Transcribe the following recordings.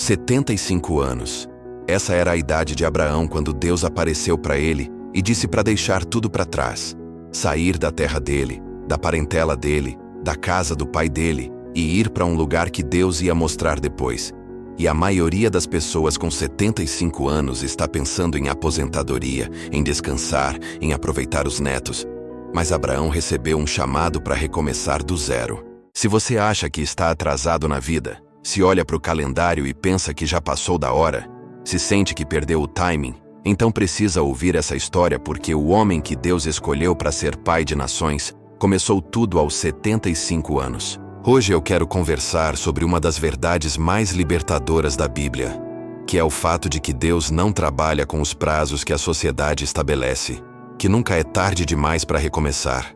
75 anos. Essa era a idade de Abraão quando Deus apareceu para ele e disse para deixar tudo para trás. Sair da terra dele, da parentela dele, da casa do pai dele e ir para um lugar que Deus ia mostrar depois. E a maioria das pessoas com 75 anos está pensando em aposentadoria, em descansar, em aproveitar os netos. Mas Abraão recebeu um chamado para recomeçar do zero. Se você acha que está atrasado na vida, se olha para o calendário e pensa que já passou da hora, se sente que perdeu o timing, então precisa ouvir essa história porque o homem que Deus escolheu para ser pai de nações começou tudo aos 75 anos. Hoje eu quero conversar sobre uma das verdades mais libertadoras da Bíblia, que é o fato de que Deus não trabalha com os prazos que a sociedade estabelece, que nunca é tarde demais para recomeçar,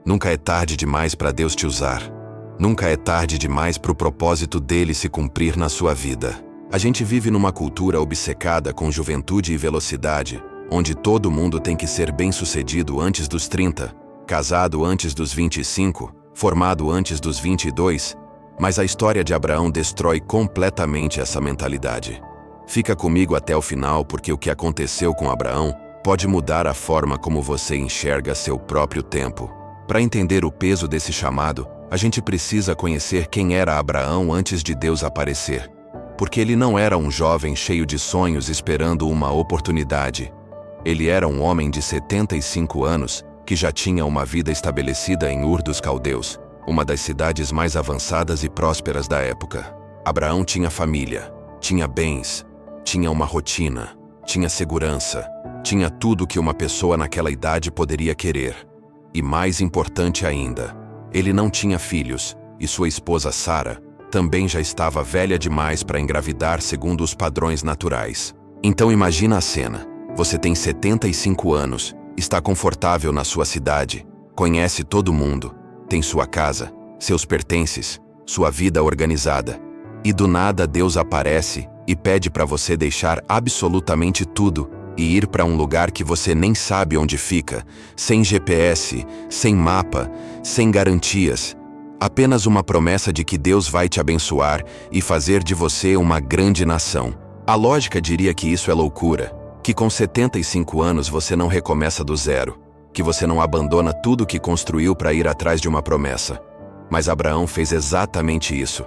nunca é tarde demais para Deus te usar, nunca é tarde demais para o propósito dele se cumprir na sua vida. A gente vive numa cultura obcecada com juventude e velocidade, onde todo mundo tem que ser bem-sucedido antes dos 30, casado antes dos 25, formado antes dos 22, mas a história de Abraão destrói completamente essa mentalidade. Fica comigo até o final porque o que aconteceu com Abraão pode mudar a forma como você enxerga seu próprio tempo. Para entender o peso desse chamado, a gente precisa conhecer quem era Abraão antes de Deus aparecer. Porque ele não era um jovem cheio de sonhos esperando uma oportunidade. Ele era um homem de 75 anos que já tinha uma vida estabelecida em Ur dos Caldeus, uma das cidades mais avançadas e prósperas da época. Abraão tinha família, tinha bens, tinha uma rotina, tinha segurança, tinha tudo que uma pessoa naquela idade poderia querer. E mais importante ainda, ele não tinha filhos, e sua esposa Sara também já estava velha demais para engravidar segundo os padrões naturais. Então imagina a cena. Você tem 75 anos, está confortável na sua cidade, conhece todo mundo, tem sua casa, seus pertences, sua vida organizada. E do nada Deus aparece e pede para você deixar absolutamente tudo e ir para um lugar que você nem sabe onde fica, sem GPS, sem mapa, sem garantias. Apenas uma promessa de que Deus vai te abençoar e fazer de você uma grande nação. A lógica diria que isso é loucura, que com 75 anos você não recomeça do zero, que você não abandona tudo que construiu para ir atrás de uma promessa. Mas Abraão fez exatamente isso.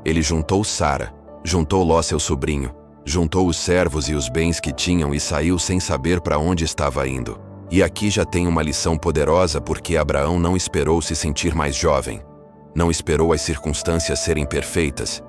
Ele juntou Sara, juntou Ló seu sobrinho, juntou os servos e os bens que tinham e saiu sem saber para onde estava indo. E aqui já tem uma lição poderosa porque Abraão não esperou se sentir mais jovem. Não esperou as circunstâncias serem perfeitas.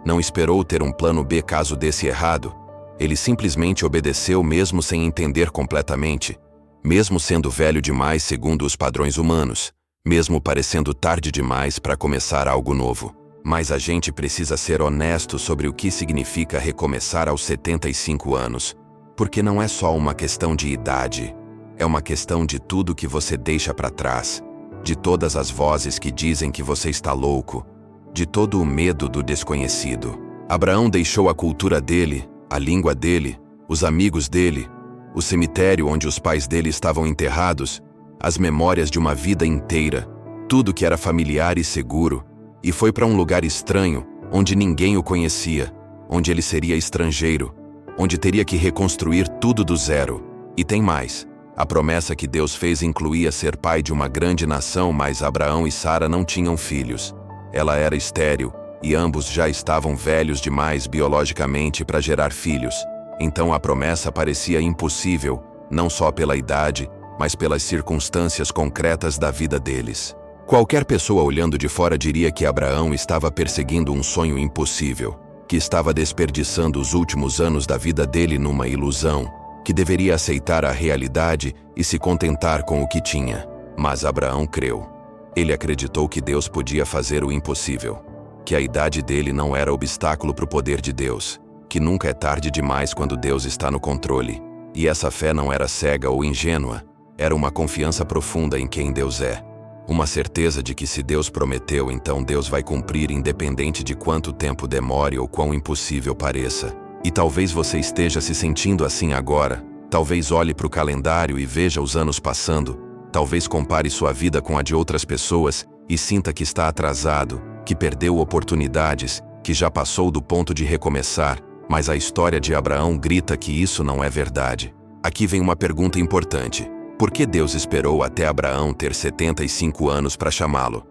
Não esperou ter um plano B caso desse errado. Ele simplesmente obedeceu mesmo sem entender completamente, mesmo sendo velho demais segundo os padrões humanos, mesmo parecendo tarde demais para começar algo novo. Mas a gente precisa ser honesto sobre o que significa recomeçar aos 75 anos, porque não é só uma questão de idade, é uma questão de tudo que você deixa para trás, de todas as vozes que dizem que você está louco, de todo o medo do desconhecido. Abraão deixou a cultura dele, a língua dele, os amigos dele, o cemitério onde os pais dele estavam enterrados, as memórias de uma vida inteira, tudo que era familiar e seguro, e foi para um lugar estranho, onde ninguém o conhecia, onde ele seria estrangeiro, onde teria que reconstruir tudo do zero. E tem mais. A promessa que Deus fez incluía ser pai de uma grande nação, mas Abraão e Sara não tinham filhos. Ela era estéril, e ambos já estavam velhos demais biologicamente para gerar filhos. Então a promessa parecia impossível, não só pela idade, mas pelas circunstâncias concretas da vida deles. Qualquer pessoa olhando de fora diria que Abraão estava perseguindo um sonho impossível, que estava desperdiçando os últimos anos da vida dele numa ilusão, que deveria aceitar a realidade e se contentar com o que tinha. Mas Abraão creu. Ele acreditou que Deus podia fazer o impossível, que a idade dele não era obstáculo para o poder de Deus, que nunca é tarde demais quando Deus está no controle. E essa fé não era cega ou ingênua, era uma confiança profunda em quem Deus é. Uma certeza de que se Deus prometeu, então Deus vai cumprir independente de quanto tempo demore ou quão impossível pareça. E talvez você esteja se sentindo assim agora, talvez olhe para o calendário e veja os anos passando, talvez compare sua vida com a de outras pessoas e sinta que está atrasado, que perdeu oportunidades, que já passou do ponto de recomeçar, Mas a história de Abraão grita que isso não é verdade. Aqui vem uma pergunta importante. Por que Deus esperou até Abraão ter 75 anos para chamá-lo?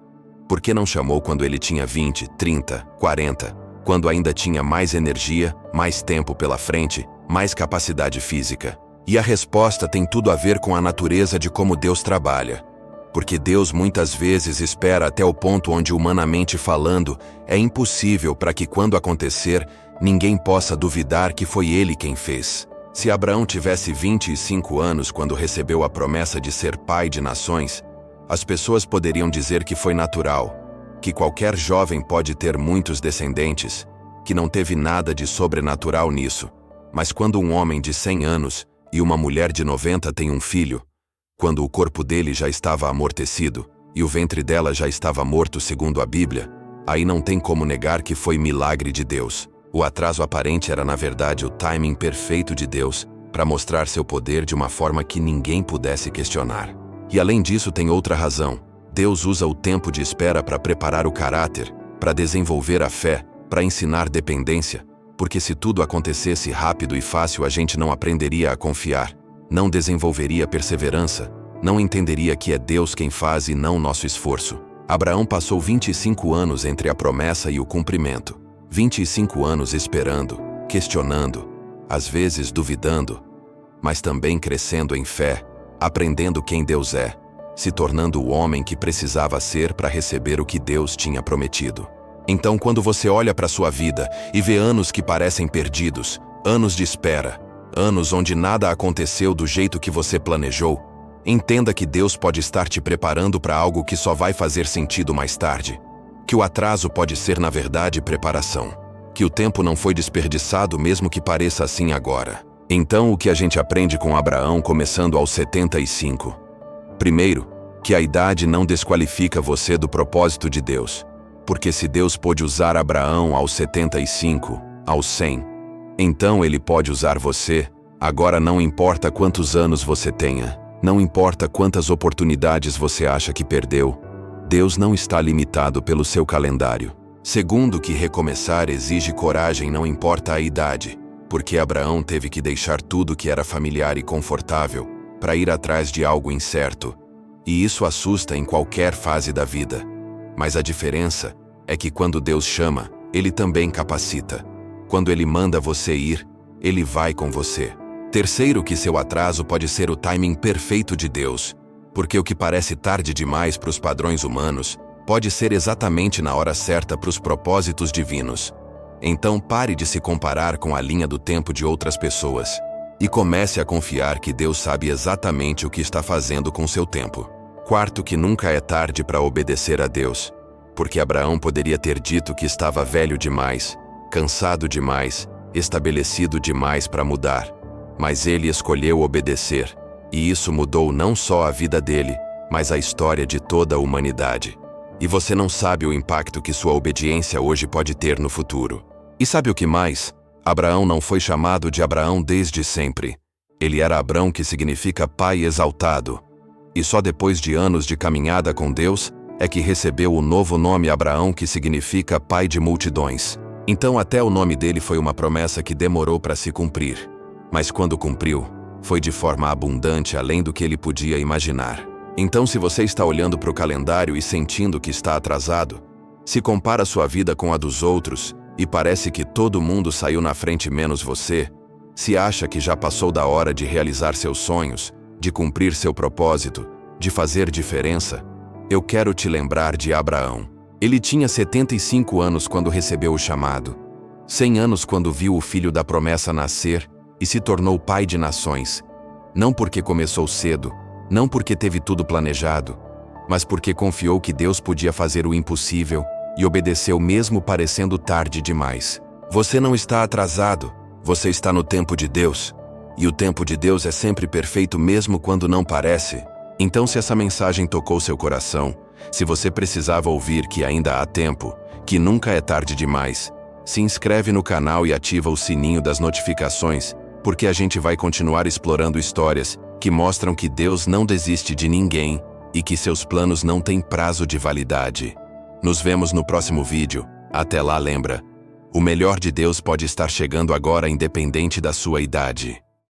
Por que não chamou quando ele tinha 20, 30, 40, quando ainda tinha mais energia, mais tempo pela frente, mais capacidade física? E a resposta tem tudo a ver com a natureza de como Deus trabalha. Porque Deus muitas vezes espera até o ponto onde, humanamente falando, é impossível para que, quando acontecer, ninguém possa duvidar que foi Ele quem fez. Se Abraão tivesse 25 anos quando recebeu a promessa de ser pai de nações, as pessoas poderiam dizer que foi natural, que qualquer jovem pode ter muitos descendentes, que não teve nada de sobrenatural nisso. Mas quando um homem de 100 anos e uma mulher de 90 têm um filho, quando o corpo dele já estava amortecido e o ventre dela já estava morto segundo a Bíblia, aí não tem como negar que foi milagre de Deus. O atraso aparente era na verdade o timing perfeito de Deus para mostrar seu poder de uma forma que ninguém pudesse questionar. E além disso tem outra razão. Deus usa o tempo de espera para preparar o caráter, para desenvolver a fé, para ensinar dependência, porque se tudo acontecesse rápido e fácil a gente não aprenderia a confiar, não desenvolveria perseverança, não entenderia que é Deus quem faz e não nosso esforço. Abraão passou 25 anos entre a promessa e o cumprimento. 25 anos esperando, questionando, às vezes duvidando, mas também crescendo em fé, aprendendo quem Deus é, se tornando o homem que precisava ser para receber o que Deus tinha prometido. Então, quando você olha para sua vida e vê anos que parecem perdidos, anos de espera, anos onde nada aconteceu do jeito que você planejou, entenda que Deus pode estar te preparando para algo que só vai fazer sentido mais tarde. Que o atraso pode ser, na verdade, preparação. Que o tempo não foi desperdiçado mesmo que pareça assim agora. Então, o que a gente aprende com Abraão começando aos 75? Primeiro, que a idade não desqualifica você do propósito de Deus. Porque se Deus pôde usar Abraão aos 75, aos 100, então Ele pode usar você. Agora não importa quantos anos você tenha, não importa quantas oportunidades você acha que perdeu, Deus não está limitado pelo seu calendário. Segundo, que recomeçar exige coragem, não importa a idade, porque Abraão teve que deixar tudo que era familiar e confortável para ir atrás de algo incerto. E isso assusta em qualquer fase da vida. Mas a diferença é que quando Deus chama, Ele também capacita. Quando Ele manda você ir, Ele vai com você. Terceiro, que seu atraso pode ser o timing perfeito de Deus, porque o que parece tarde demais para os padrões humanos, pode ser exatamente na hora certa para os propósitos divinos. Então pare de se comparar com a linha do tempo de outras pessoas e comece a confiar que Deus sabe exatamente o que está fazendo com seu tempo. Quarto, que nunca é tarde para obedecer a Deus, porque Abraão poderia ter dito que estava velho demais, cansado demais, estabelecido demais para mudar, mas ele escolheu obedecer, e isso mudou não só a vida dele, mas a história de toda a humanidade. E você não sabe o impacto que sua obediência hoje pode ter no futuro. E sabe o que mais? Abraão não foi chamado de Abraão desde sempre. Ele era Abrão, que significa pai exaltado. E só depois de anos de caminhada com Deus é que recebeu o novo nome Abraão, que significa pai de multidões. Então até o nome dele foi uma promessa que demorou para se cumprir. Mas quando cumpriu, foi de forma abundante, além do que ele podia imaginar. Então, se você está olhando para o calendário e sentindo que está atrasado, se compara sua vida com a dos outros e parece que todo mundo saiu na frente menos você, se acha que já passou da hora de realizar seus sonhos, de cumprir seu propósito, de fazer diferença, eu quero te lembrar de Abraão. Ele tinha 75 anos quando recebeu o chamado, 100 anos quando viu o filho da promessa nascer e se tornou pai de nações. Não porque começou cedo, não porque teve tudo planejado, mas porque confiou que Deus podia fazer o impossível e obedeceu mesmo parecendo tarde demais. Você não está atrasado, você está no tempo de Deus. E o tempo de Deus é sempre perfeito mesmo quando não parece. Então, se essa mensagem tocou seu coração, se você precisava ouvir que ainda há tempo, que nunca é tarde demais, se inscreve no canal e ativa o sininho das notificações, porque a gente vai continuar explorando histórias que mostram que Deus não desiste de ninguém e que seus planos não têm prazo de validade. Nos vemos no próximo vídeo. Até lá, lembra, O melhor de Deus pode estar chegando agora, independente da sua idade.